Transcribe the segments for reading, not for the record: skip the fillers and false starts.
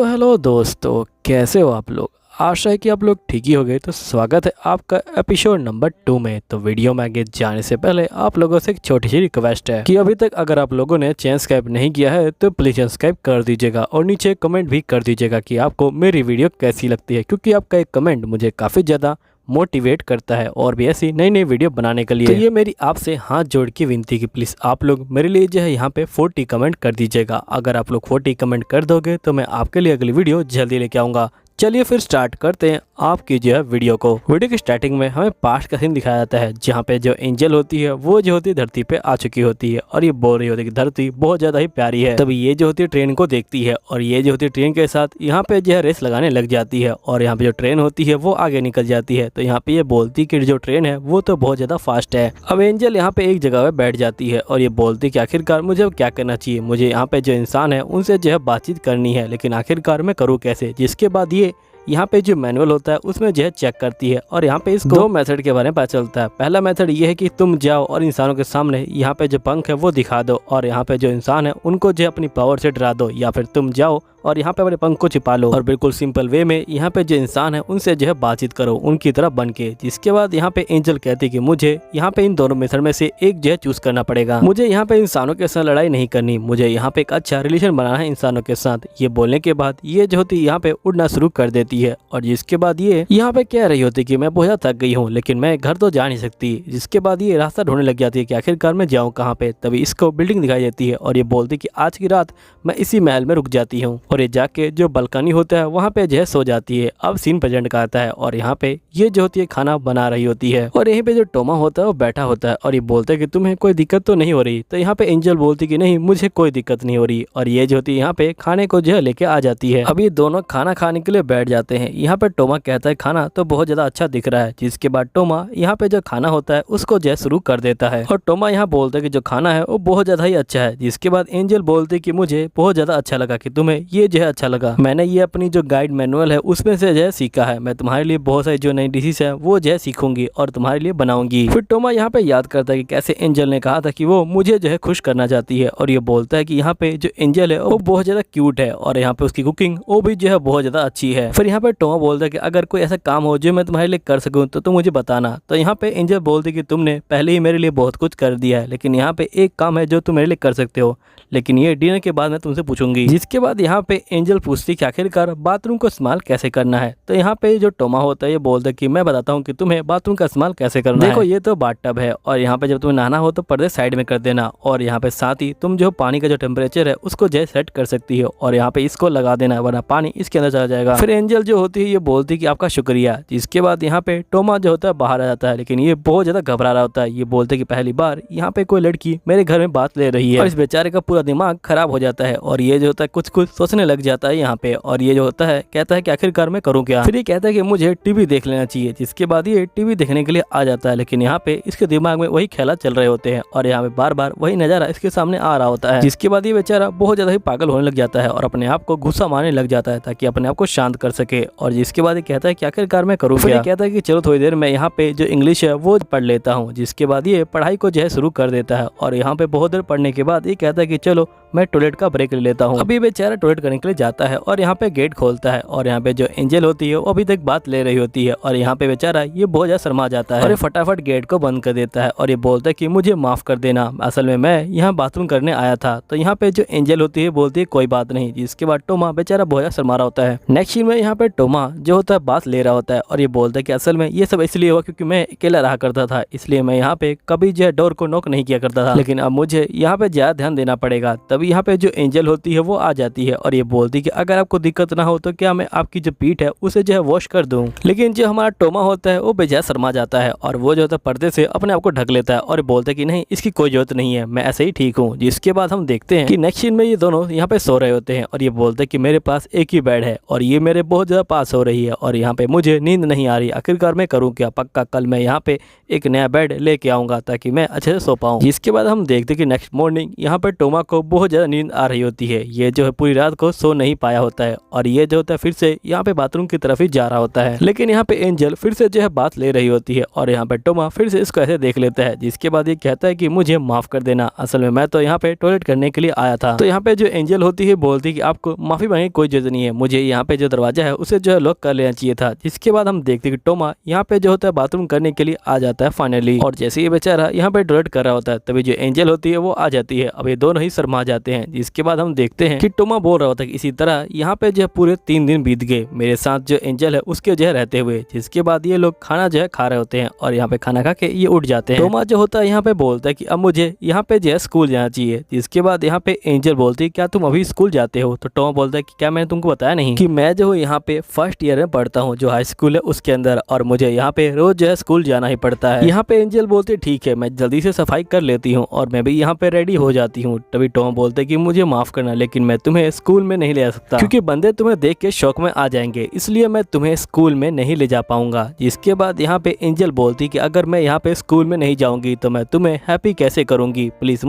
तो हेलो दोस्तों, कैसे हो आप लोग। आशा है कि आप लोग ठीक ही हो गए। तो स्वागत है आपका एपिसोड नंबर 2 में। तो वीडियो में आगे जाने से पहले आप लोगों से एक छोटी सी रिक्वेस्ट है कि अभी तक अगर आप लोगों ने चैनल सब्सक्राइब नहीं किया है तो प्लीज़ सब्सक्राइब कर दीजिएगा और नीचे कमेंट भी कर दीजिएगा कि आपको मेरी वीडियो कैसी लगती है, क्योंकि आपका एक कमेंट मुझे काफ़ी ज़्यादा मोटिवेट करता है और भी ऐसी नई नई वीडियो बनाने के लिए। तो ये मेरी आपसे हाथ जोड़ की विनती कि प्लीज़ आप लोग मेरे लिए जो है यहाँ पे 40 कमेंट कर दीजिएगा। अगर आप लोग 40 कमेंट कर दोगे तो मैं आपके लिए अगली वीडियो जल्दी लेके आऊँगा। चलिए फिर स्टार्ट करते हैं आपकी जो है वीडियो को। वीडियो की स्टार्टिंग में हमें पास्ट का सीन दिखाया जाता है, जहाँ पे जो एंजल होती है वो जो होती है धरती पे आ चुकी होती है और ये बोल रही होती है कि धरती बहुत ज़्यादा ही प्यारी है। तभी ये जो होती है ट्रेन को देखती है और ये जो होती है ट्रेन के साथ यहाँ पे जो है रेस लगाने लग जाती है और यहाँ पे जो ट्रेन होती है वो आगे निकल जाती है। तो यहाँ पे ये बोलती कि जो ट्रेन है वो तो बहुत ज़्यादा फास्ट है। अब एंजल यहाँ पे एक जगह पे बैठ जाती है और ये बोलती कि आखिरकार मुझे अब क्या करना चाहिए, मुझे यहाँ पे जो इंसान है उनसे जो है बातचीत करनी है, लेकिन आखिरकार मैं करूँ कैसे। जिसके बाद ये यहाँ पे जो मैनुअल होता है उसमें जो है चेक करती है और यहाँ पे इसको 2 मेथड के बारे में पता चलता है। पहला मेथड ये है कि तुम जाओ और इंसानों के सामने यहाँ पे जो पंख है वो दिखा दो और यहाँ पे जो इंसान है उनको जो अपनी पावर से डरा दो, या फिर तुम जाओ और यहाँ पे अपने पंख को छिपा लो और बिल्कुल सिंपल वे में यहाँ पे जो इंसान है उनसे जो है बातचीत करो उनकी तरह बन के। जिसके बाद यहाँ पे एंजल कहती है कि मुझे यहाँ पे इन दोनों मेथड में से एक जो है चूज करना पड़ेगा। मुझे यहाँ पे इंसानों के साथ लड़ाई नहीं करनी, मुझे यहाँ पे एक अच्छा रिलेशन बनाना है इंसानों के साथ। ये बोलने के बाद ये जो होती है यहाँ पे उड़ना शुरू कर देती है और जिसके बाद ये यहाँ पे कह रही होती है कि मैं बहुत ज्यादा थक गई हूँ लेकिन मैं घर तो जा नहीं सकती। जिसके बाद ये रास्ता ढूंढने लग जाती है कि आखिरकार मैं जाऊँ कहाँ पे। तभी इसको बिल्डिंग दिखाई देती है और ये बोलती कि आज की रात मैं इसी महल में रुक जाती हूँ और ये जाके जो बालकनी होता है वहाँ पे जो है सो जाती है। अब सीन प्रेजेंट का आता है और यहाँ पे ये जो होती है खाना बना रही होती है और यहीं पे जो टोमा होता है वो बैठा होता है और ये बोलता है कि तुम्हें कोई दिक्कत तो नहीं हो रही। तो यहाँ पे एंजल बोलती कि नहीं, मुझे कोई दिक्कत नहीं हो रही और ये जो होती है यहाँ पे खाने को जो है लेके आ जाती है। अब ये दोनों खाना खाने के लिए बैठ जाते हैं। यहाँ पे टोमा कहता है खाना तो बहुत ज्यादा अच्छा दिख रहा है। जिसके बाद टोमा यहाँ पे जो खाना होता है उसको जो है शुरू कर देता है और टोमा यहाँ बोलता है कि जो खाना है वो बहुत ज्यादा ही अच्छा है। जिसके बाद एंजल बोलती है कि मुझे बहुत ज्यादा अच्छा लगा कि तुम्हें ये जो है अच्छा लगा, मैंने ये अपनी जो गाइड मैनुअल है उसमें से जो है सीखा है। मैं तुम्हारे लिए बहुत सारी जो नई डिशेस है वो जो है सीखूंगी और तुम्हारे लिए बनाऊंगी। फिर टोमा यहाँ पे याद करता है कि कैसे एंजल ने कहा था कि वो मुझे जो है खुश करना चाहती है और ये बोलता है कि यहाँ पे जो एंजल है वो बहुत ज्यादा क्यूट है और यहाँ पे उसकी कुकिंग वो भी जो है बहुत ज्यादा अच्छी है। फिर यहाँ पे टोमा बोलता है कि अगर कोई ऐसा काम हो जो मैं तुम्हारे लिए कर सकूं तो तुम मुझे बताना। तो यहाँ पे एंजल बोलती कि तुमने पहले ही मेरे लिए बहुत कुछ कर दिया है, लेकिन यहाँ पे एक काम है जो तुम मेरे लिए कर सकते हो, लेकिन ये डिनर के बाद मैं तुमसे पूछूंगी। जिसके बाद यहाँ पे एंजल पूछती कि आखिरकार बाथरूम को इस्तेमाल कैसे करना है। तो यहाँ पे जो टोमा होता है ये बोलता है कि मैं बताता हूँ कि तुम्हें बाथरूम का इस्तेमाल कैसे करना है। देखो ये तो बाथटब है और यहाँ पे जब तुम्हें नहाना हो तो पर्दे साइड में कर देना और यहाँ पे साथ ही तुम जो पानी का जो टेम्परेचर है उसको जो सेट कर सकती हो और यहाँ पे इसको लगा देना वरना पानी इसके अंदर चला जाएगा। फिर एंजल जो होती है ये बोलती है कि आपका शुक्रिया। जिसके बाद यहाँ पे टोमा जो होता है बाहर आ जाता है, लेकिन ये बहुत ज्यादा घबरा रहा होता है। ये बोलते कि पहली बार यहाँ पे कोई लड़की मेरे घर में बात ले रही है और इस बेचारे का पूरा दिमाग खराब हो जाता है और ये जो होता है कुछ कुछ सोचने लग जाता है यहाँ पे और ये जो होता है कहता है कि आखिरकार मैं करूँ क्या। फिर ये कहता है कि मुझे टीवी देख लेना चाहिए। जिसके बाद ये टीवी देखने के लिए आ जाता है, लेकिन यहाँ पे इसके दिमाग में वही ख्याल चल रहे होते हैं और यहाँ पे बार बार वही नजारा इसके सामने आ रहा होता है। जिसके बाद ये बेचारा बहुत ज्यादा ही पागल होने लग जाता है और अपने आप को गुस्सा मारने लग जाता है ताकि अपने आप को शांत कर सके। और जिसके बाद ये कहता है कि आखिरकार मैं करूँ क्या। कहता है कि चलो थोड़ी देर में यहाँ पे जो इंग्लिश है वो पढ़ लेता हूँ। जिसके बाद ये पढ़ाई को जो है शुरू कर देता है और यहाँ पे बहुत देर पढ़ने के बाद ये कहता है कि चलो मैं टॉयलेट का ब्रेक ले लेता हूँ। अभी बेचारा टॉयलेट करने के लिए जाता है और यहाँ पे गेट खोलता है और यहाँ पे जो एंजल होती है वो अभी तक बात ले रही होती है और यहाँ पे बेचारा ये बहुत ज्यादा शर्मा जाता है और ये फटाफट गेट को बंद कर देता है और ये बोलता है कि मुझे माफ कर देना, असल में मैं यहाँ बाथरूम करने आया था। तो यहाँ पे जो एंजल होती है बोलती है कोई बात नहीं। जिसके बाद टोमा बेचारा बहुत ज्यादा शर्मा रहा होता है। नेक्स्ट सीन में यहाँ पे टोमा जो होता है बात ले रहा होता है और ये बोलता है कि असल में ये सब इसलिए हुआ क्योंकि मैं अकेला रहा करता था, इसलिए मैं यहाँ पे कभी जो डोर को नॉक नहीं किया करता था, लेकिन अब मुझे यहाँ पे ज्यादा ध्यान देना पड़ेगा। तभी यहाँ पे जो एंजल होती है वो आ जाती है और ये बोलती है कि अगर आपको दिक्कत ना हो तो क्या मैं आपकी जो पीठ है उसे जो है वॉश कर दूं। लेकिन जो हमारा टोमा होता है वो बेजा शर्मा जाता है और वो जो होता है पर्दे से अपने आप को ढक लेता है और बोलता है कि नहीं, इसकी कोई जरूरत नहीं है, मैं ऐसे ही ठीक हूँ। जिसके बाद हम देखते हैं कि नेक्स्ट सीन में ये दोनों यहाँ पे सो रहे होते हैं और ये बोलते हैं कि मेरे पास एक ही बेड है और ये मेरे बहुत ज्यादा पास हो रही है और यहाँ पे मुझे नींद नहीं आ रही, आखिरकार मैं करूँ क्या। पक्का कल मैं यहाँ पे एक नया बेड लेके आऊंगा ताकि मैं अच्छे से सो पाऊँ। जिसके बाद हम देखते हैं कि नेक्स्ट मॉर्निंग यहाँ पे टोमा को बहुत ज्यादा नींद आ रही होती है। ये जो है पूरी रात को वो सो नहीं पाया होता है और ये जो होता है फिर से यहाँ पे बाथरूम की तरफ ही जा रहा होता है। लेकिन यहाँ पे एंजल फिर से जो है बात ले रही होती है और यहाँ पे टोमा फिर से इसको ऐसे देख लेता है, जिसके बाद ये कहता है कि मुझे माफ कर देना, असल में मैं तो यहाँ पे टॉयलेट करने के लिए आया था। तो यहाँ पे जो एंजल होती है बोलती है कि आपको माफी मांगने की कोई जरूरत नहीं है, मुझे यहाँ पे जो दरवाजा है उसे जो है लॉक कर लेना चाहिए था। जिसके बाद हम देखते हैं कि टोमा यहाँ पे जो होता है बाथरूम करने के लिए आ जाता है फाइनली, और जैसे ये बेचारा यहाँ पे टॉयलेट कर रहा होता है तभी जो एंजल होती है वो आ जाती है। अब ये दोनों ही शर्मा जाते हैं। जिसके बाद हम देखते हैं कि टोमा बोल रहा होता है कि इसी तरह यहाँ पे जो है पूरे 3 दिन बीत गए मेरे साथ जो एंजल है उसके जो है रहते हुए। जिसके बाद ये लोग खाना जो है खा रहे होते हैं और यहाँ पे खाना खा के ये उठ जाते हैं। टोमा जो होता है यहाँ पे बोलता है कि अब मुझे यहाँ पे जो है स्कूल जाना चाहिए। जिसके बाद यहाँ पे एंजल बोलती है क्या तुम अभी स्कूल जाते हो? तो टोमा बोलता है कि क्या मैंने तुमको बताया नहीं कि मैं जो हूँ यहाँ पे फर्स्ट ईयर में पढ़ता हूँ जो हाई स्कूल है उसके अंदर, और मुझे यहाँ पे रोज जो है स्कूल जाना ही पड़ता है। यहाँ पे एंजल बोलती है ठीक है मैं जल्दी से सफाई कर लेती हूँ और मैं भी यहाँ पे रेडी हो जाती हूँ। तभी टोमा बोलते कि मुझे माफ करना लेकिन मैं तुम्हें स्कूल में नहीं ले आ सकता क्योंकि बंदे तुम्हें देख के शौक में आ जाएंगे, इसलिए मैं तुम्हें स्कूल में नहीं ले जा पाऊंगा। जिसके बाद यहाँ पे एंजल बोलती कि अगर मैं यहाँ पे स्कूल में नहीं जाऊंगी तो मैं तुम्हें हैप्पी कैसे करूंगी, प्लीज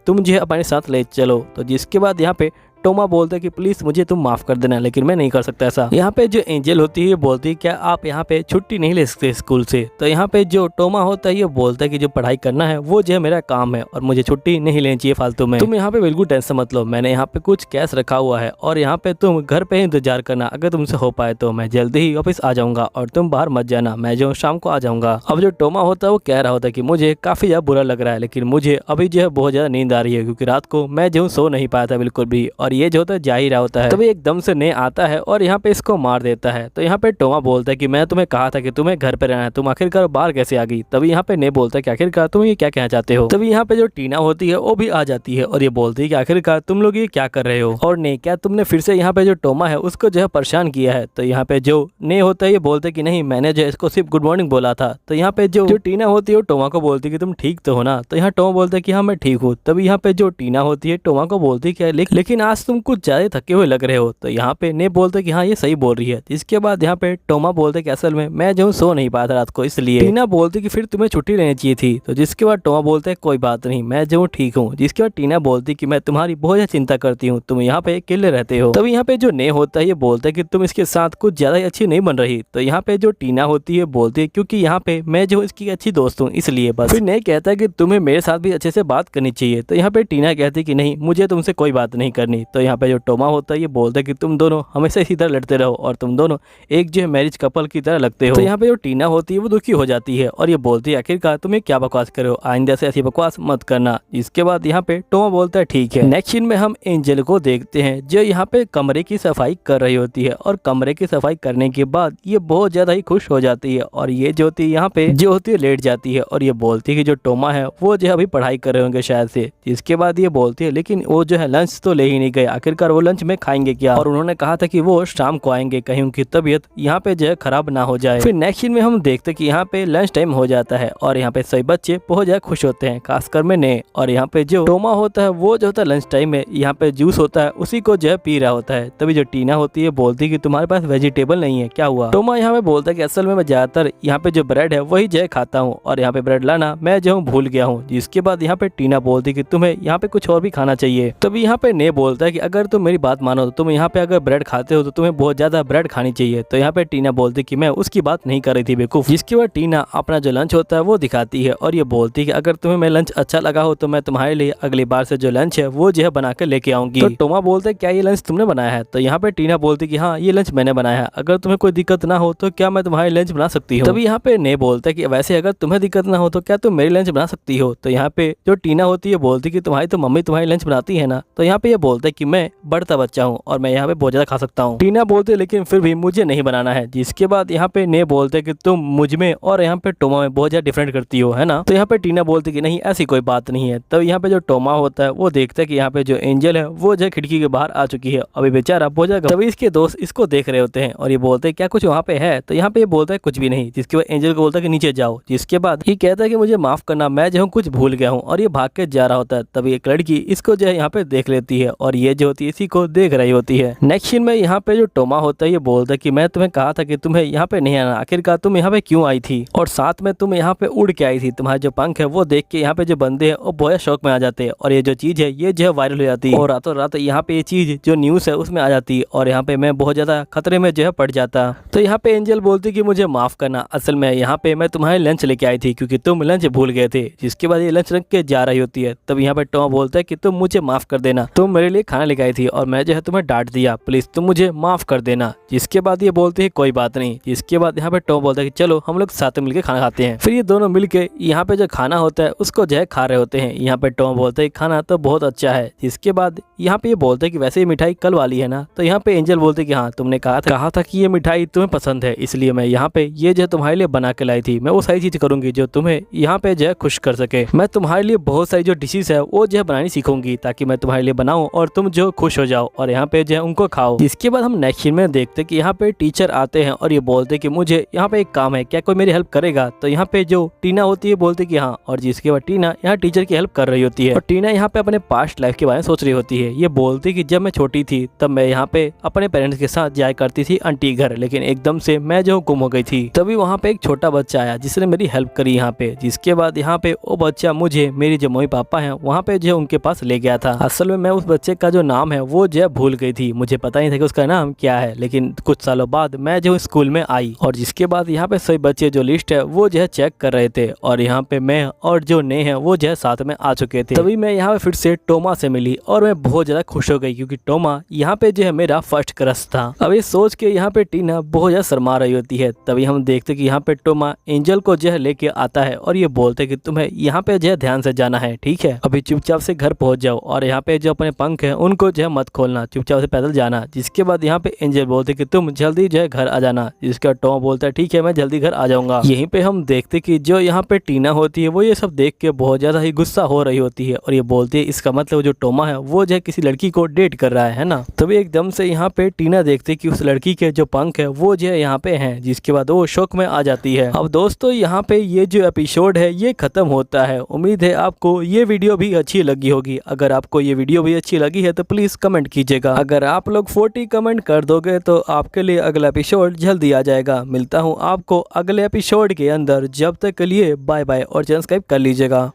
तुम अपने साथ ले चलो। तो जिसके बाद यहाँ पे टोमा बोलता है कि प्लीज मुझे तुम माफ कर देना लेकिन मैं नहीं कर सकता ऐसा। यहाँ पे जो एंजल होती है बोलती है क्या आप यहाँ पे छुट्टी नहीं ले सकते स्कूल से? तो यहाँ पे जो टोमा होता है ये बोलता है कि जो पढ़ाई करना है वो जो है मेरा काम है और मुझे छुट्टी नहीं लेनी चाहिए फालतू में। तुम यहाँ पे बिल्कुल टेंशन मत लो, मैंने यहाँ पे कुछ कैश रखा हुआ है और यहाँ पे तुम घर पे ही इंतजार करना, अगर तुमसे हो पाए तो मैं जल्दी ही वापस आ जाऊंगा और तुम बाहर मत जाना, मैं जो शाम को आ जाऊंगा। अब जो टोमा होता है वो कह रहा होता है कि मुझे काफी ज्यादा बुरा लग रहा है लेकिन मुझे अभी जो है बहुत ज्यादा नींद आ रही है क्योंकि रात को मैं जो सो नहीं पाया था बिल्कुल भी, और ये जो होता है जा ही रहा होता है। तभी एकदम से ने आता है और यहाँ पे इसको मार देता है। तो यहाँ पे टोमा बोलता है कि मैं तुम्हें कहा था कि तुम्हें घर पे रहना है, तुम आखिरकार बाहर कैसे आ गई? तभी यहाँ पे ने बोलता है कि आखिरकार तुम ये क्या कहना चाहते हो? तभी यहाँ पे जो टीना होती है वो भी आ जाती है और ये बोलती है कि आखिरकार तुम लोग ये क्या कर रहे हो और ने क्या तुमने फिर से यहाँ पे जो टोमा है उसको जो है परेशान किया है? तो यहाँ पे जो ने होता है ये बोलते है कि नहीं मैंने जो इसको सिर्फ गुड मॉर्निंग बोला था। तो यहाँ पे जो टीना होती है वो टोमा को बोलती है कि तुम ठीक तो हो ना? तो यहाँ टोमा बोलता है कि हाँ मैं ठीक हूँ। तभी यहाँ पे जो टीना होती है टोमा को बोलती है लेकिन आज तुम कुछ ज्यादा थके हुए लग रहे हो। तो यहाँ पे ने बोलते कि हाँ ये सही बोल रही है। इसके बाद यहाँ पे टोमा बोलते कि असल में मैं जो सो नहीं पाया था रात को इसलिए। टीना बोलती कि फिर तुम्हें छुट्टी लेनी चाहिए थी। तो जिसके बाद टोमा बोलते कोई बात नहीं मैं जो ठीक हूँ। जिसके बाद टीना बोलती कि मैं तुम्हारी बहुत ज्यादा चिंता करती हूँ, तुम यहाँ पे अकेले रहते हो। तभी यहाँ पे जो ने होता है ये बोलता है कि तुम इसके साथ कुछ ज्यादा ही अच्छी नहीं बन रही। तो यहाँ पे जो टीना होती है बोलती है क्योंकि यहाँ पे मैं जो इसकी अच्छी दोस्त हूँ इसलिए बस। फिर ने कहता है कि तुम्हें मेरे साथ भी अच्छे से बात करनी चाहिए। तो यहाँ पे टीना कहती है कि नहीं मुझे तुमसे कोई बात नहीं करनी। तो यहाँ पे जो टोमा होता है ये बोलता है कि तुम दोनों हमेशा इसी तरह लड़ते रहो और तुम दोनों एक जो है मैरिज कपल की तरह लगते हो। तो यहाँ पे जो टीना होती है वो दुखी हो जाती है और ये बोलती है आखिरकार तुम्हें क्या बकवास कर रहे हो, आइंदा से ऐसी बकवास मत करना। इसके बाद यहाँ पे टोमा बोलता है ठीक है। नेक्स्ट सीन में हम एंजल को देखते हैं जो यहाँ पे कमरे की सफाई कर रही होती है और कमरे की सफाई करने के बाद ये बहुत ज्यादा ही खुश हो जाती है और ये जो होती है यहाँ पे जो होती है लेट जाती है और ये बोलती है कि जो टोमा है वो जो है अभी पढ़ाई कर रहे होंगे शायद से। इसके बाद ये बोलती है लेकिन वो जो है लंच तो ले ही नहीं गए, आखिरकार वो लंच में खाएंगे क्या? और उन्होंने कहा था कि वो शाम को आएंगे कहीं उनकी तबीयत यहाँ पे जो है खराब ना हो जाए। फिर नेक्स्ट सीन में हम देखते कि यहाँ पे लंच टाइम हो जाता है और यहाँ पे सभी बच्चे बहुत ज्यादा खुश होते हैं खासकर में ने। और यहाँ पे जो टोमा होता है वो जो होता है लंच टाइम में यहाँ पे जूस होता है उसी को जो है पी रहा होता है। तभी जो टीना होती है बोलती है कि तुम्हारे पास वेजिटेबल नहीं है क्या हुआ? टोमा यहाँ पे बोलता है कि असल में मैं ज्यादातर यहाँ पे जो ब्रेड है वही जो है खाता हूँ और यहाँ पे ब्रेड लाना मैं जो हूँ भूल गया हूँ। जिसके बाद यहाँ पे टीना बोलती है कि तुम्हें यहाँ पे कुछ और भी खाना चाहिए। तभी यहाँ पे ने बोलता है कि अगर तुम मेरी बात मानो तो तुम यहाँ पे अगर ब्रेड खाते हो तो तुम्हें बहुत ज्यादा ब्रेड खानी चाहिए। तो यहाँ पे टीना बोलती कि मैं उसकी बात नहीं कर रही थी बेवकूफ। जिसके बाद टीना अपना जो लंच होता है वो दिखाती है और ये बोलती है कि अगर तुम्हें मेरा लंच अच्छा लगा हो तो मैं तुम्हारे लिए अगली बार से जो लंच है वो जो है बना कर लेके आऊंगी। तो टोमा बोलते क्या ये लंच तुमने बनाया है? तो यहाँ पे टीना बोलती कि हाँ ये लंच मैंने बनाया है, अगर तुम्हें कोई दिक्कत ना हो तो क्या मैं तुम्हारे लंच बना सकती हूँ? तभी यहाँ पे ने बोलता है कि वैसे अगर तुम्हें दिक्कत ना हो तो क्या तुम मेरी लंच बना सकती हो? तो यहाँ पे जो टीना होती है बोलती कि तुम्हारी तो मम्मी तुम्हारी लंच बनाती है ना। तो यहाँ पे ये बोलता है कि मैं बढ़ता बच्चा हूँ और मैं यहाँ पे बहुत ज्यादा खा सकता हूँ। टीना बोलते लेकिन फिर भी मुझे नहीं बनाना है। जिसके बाद यहाँ पे ने बोलते कि तुम मुझ में और यहाँ पे टोमा में बहुत ज्यादा डिफरेंट करती हो है ना। तो यहाँ पे टीना बोलती कि नहीं ऐसी कोई बात नहीं है। तब यहाँ पे जो टोमा होता है वो देखता है कि यहाँ पे जो एंजल है वो जो खिड़की के बाहर आ चुकी है, अभी बेचारा बहुत ज्यादा। तभी इसके दोस्त इसको देख रहे होते हैं और ये बोलते हैं क्या कुछ वहाँ पे है? तो यहाँ पे ये बोलता है कुछ भी नहीं। जिसके बाद एंजल को बोलता है कि नीचे जाओ। जिसके बाद ये कहता है कि मुझे माफ करना मैं जो हूँ कुछ भूल गया हूँ और ये भाग के जा रहा होता है। तभी एक लड़की इसको जो है यहाँ पे देख लेती है और ये जो होती है इसी को देख रही होती है। नेक्स्ट सीन में यहाँ पे जो टोमा होता है ये बोलता है कि मैं तुम्हें कहा था कि तुम्हें यहाँ पे नहीं आना, आखिरकार तुम यहाँ पे क्यों आई थी, और साथ में तुम यहाँ पे उड़ के आई थी। तुम्हारे जो पंख है वो देख के यहाँ पे जो बंदे हैं वो बहुत शौक में आ जाते हैं और ये जो चीज है ये जो है वायरल हो जाती है और रातों रात यहाँ पे ये चीज जो न्यूज़ है उसमें आ जाती है और यहाँ पे मैं बहुत ज्यादा खतरे में जो है पड़ जाता। तो यहाँ पे एंजल बोलती कि मुझे माफ करना, असल में यहाँ पे मैं तुम्हारे लंच लेके आई थी क्योंकि तुम लंच भूल गए थे। जिसके बाद ये लंच रख के जा रही होती है तब यहाँ पे टोमा बोलता है कि तुम मुझे माफ कर देना, तुम मेरे लिए खाना लेके आई थी और मैं जो है तुम्हें डांट दिया, प्लीज तुम मुझे माफ कर देना। जिसके बाद ये बोलते हैं कोई बात नहीं। जिसके बाद यहाँ पे टोमा बोलता है कि चलो हम लोग साथ में मिलकर खाना खाते हैं। फिर ये दोनों मिलके यहाँ पे जो खाना होता है उसको जो है खा रहे होते हैं। यहाँ पे टोमा बोलता है खाना तो बहुत अच्छा है। जिसके बाद यहाँ पे ये बोलते हैं कि वैसे ये मिठाई कल वाली है ना, तो यहाँ पे एंजल बोलते कि हाँ तुमने कहा था कि ये मिठाई तुम्हें पसंद है, इसलिए मैं यहाँ पे ये जो तुम्हारे लिए बना के लाई थी। मैं वो सारी चीज करूंगी जो तुम्हें यहाँ पे जो है खुश कर सके। मैं तुम्हारे लिए बहुत सारी जो डिशेज है वो जो है बनानी सीखूंगी ताकि मैं तुम्हारे लिए बनाऊं और तुम जो खुश हो जाओ और यहाँ पे जो है उनको खाओ। इसके बाद हम नेक्स्ट सीन में देखते कि यहाँ पे टीचर आते हैं और ये बोलते कि मुझे यहाँ पे एक काम है, क्या कोई मेरी हेल्प करेगा। तो यहाँ पे जो टीना होती है बोलती कि हाँ, और जिसके बाद टीना यहाँ टीचर की हेल्प कर रही होती है और टीना यहाँ पे अपने पास्ट लाइफ के बारे में सोच रही होती है। ये बोलती कि जब मैं छोटी थी तब मैं यहाँ पे अपने पेरेंट्स के साथ जाया करती थी आंटी घर, लेकिन एकदम से मैं जो गुम हो गई थी। तभी वहाँ पे एक छोटा बच्चा आया जिसने मेरी हेल्प करी यहाँ पे। जिसके बाद यहाँ पे वो बच्चा मुझे मेरी जो मम्मी पापा हैं वहाँ पे जो उनके पास ले गया था। असल में मैं उस बच्चे का जो नाम है वो जो भूल गई थी, मुझे पता नहीं था कि उसका नाम क्या है। लेकिन कुछ सालों बाद मैं जो स्कूल में आई और जिसके बाद यहाँ पे सभी बच्चे जो लिस्ट है वो जो है चेक कर रहे थे और यहाँ पे मैं और जो ने है वो जो है साथ में आ चुके थे। तभी मैं यहाँ पे फिर से टोमा से मिली और मैं बहुत ज्यादा खुश हो गई क्योंकि टोमा यहाँ पे जो है मेरा फर्स्ट क्रश था। अब ये सोच के यहाँ पे टीना बहुत ज्यादा शर्मा रही होती है। तभी हम देखते कि यहाँ पे टोमा एंजल को जो है लेके आता है और ये बोलते कि तुम्हें यहाँ पे जो है ध्यान से जाना है, ठीक है, अभी चुपचाप से घर पहुंच जाओ और यहाँ पे जो अपने पंख है उनको जो है मत खोलना, चुपचाप से पैदल जाना। जिसके बाद यहाँ पे एंजल बोलते कि तुम जल्दी जो है घर आ जाना। जिसका टोमा बोलता है ठीक है मैं जल्दी घर आ जाऊंगा। यहीं पे हम देखते कि जो यहाँ पे टीना होती है वो ये सब देख के बहुत ज्यादा ही गुस्सा हो रही होती है और ये बोलती है इसका मतलब जो टोमा है वो जो है किसी लड़की को डेट कर रहा है ना। तभी एकदम से यहाँ पे टीना देखती कि उस लड़की के जो पंख है वो जो है यहाँ पे हैं। जिसके बाद वो शौक में आ जाती है। अब दोस्तों यहाँ पे ये जो एपिसोड है ये खत्म होता है। उम्मीद है आपको ये वीडियो भी अच्छी लगी होगी। अगर आपको ये वीडियो भी अच्छी लगी है तो प्लीज कमेंट कीजिएगा। अगर आप लोग 40 कमेंट कर दोगे तो आपके लिए अगला एपिसोड जल्दी आ जाएगा। मिलता हूँ आपको अगले एपिसोड के अंदर, जब तक के लिए बाय बाय और सब्सक्राइब कर लीजिएगा।